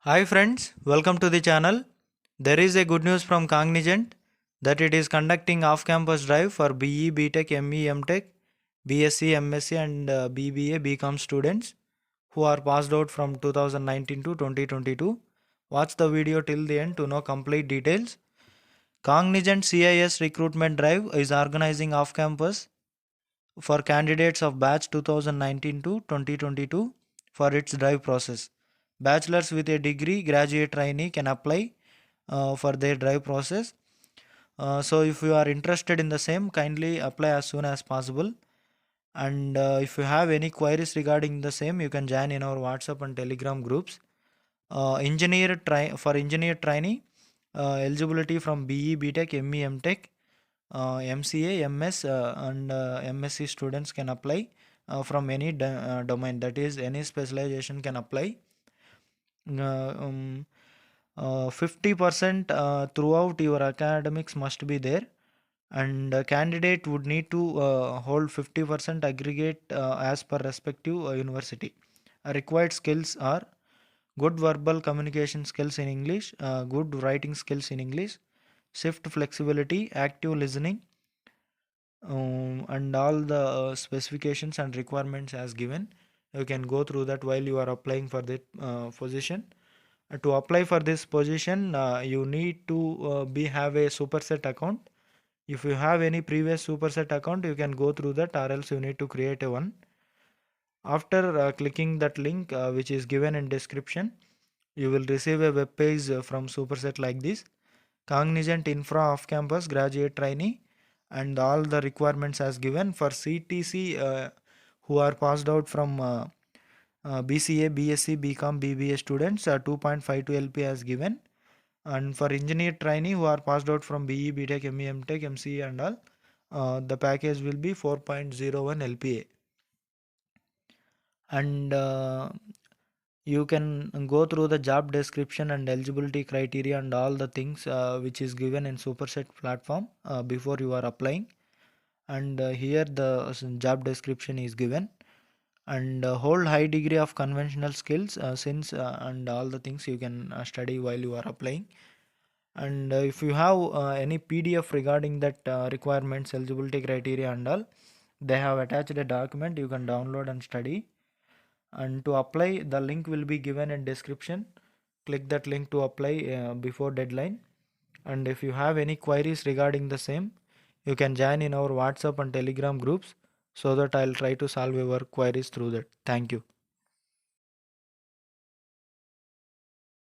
Hi friends, welcome to the channel. There is a good news from Cognizant that it is conducting off-campus drive for BE, Btech, ME, MTech, BSc, MSc and BBA, BCom students who are passed out from 2019 to 2022. Watch the video till the end to know complete details. Cognizant CIS recruitment drive is organizing off-campus for candidates of batch 2019 to 2022 for its drive process. Bachelors with a degree, graduate trainee can apply for their drive process. So if you are interested in the same, kindly apply as soon as possible. And if you have any queries regarding the same, you can join in our WhatsApp and Telegram groups. For engineer trainee, eligibility from BE, BTech, ME, MTech, MCA, MS and MSc students can apply from any domain, that is any specialization can apply. 50% throughout your academics must be there, and candidate would need to hold 50% aggregate as per respective university. Required skills are good verbal communication skills in English, good writing skills in English, shift flexibility, active listening, and all the specifications and requirements as given. You can go through that while you are applying for that position. To apply for this position, you need to have a superset account. If you have any previous superset account, you can go through that, or else you need to create a one. After clicking that link which is given in description, you will receive a web page from superset like this: Cognizant Infra off campus graduate trainee, and all the requirements as given. For CTC who are passed out from BCA, BSc, BCom, BBA students, 2.52 LP as given. And for engineer trainee who are passed out from BE, BTech, ME, MTech, MCA and all, the package will be 4.01 LPA. And you can go through the job description and eligibility criteria and all the things which is given in superset platform before you are applying. And here the job description is given. And hold high degree of conventional skills since and all the things you can study while you are applying. And if you have any PDF regarding that requirements, eligibility criteria and all, they have attached a document you can download and study. And to apply, the link will be given in description. Click that link to apply before deadline. And if you have any queries regarding the same, you can join in our WhatsApp and Telegram groups, so that I'll try to solve your queries through that. Thank you.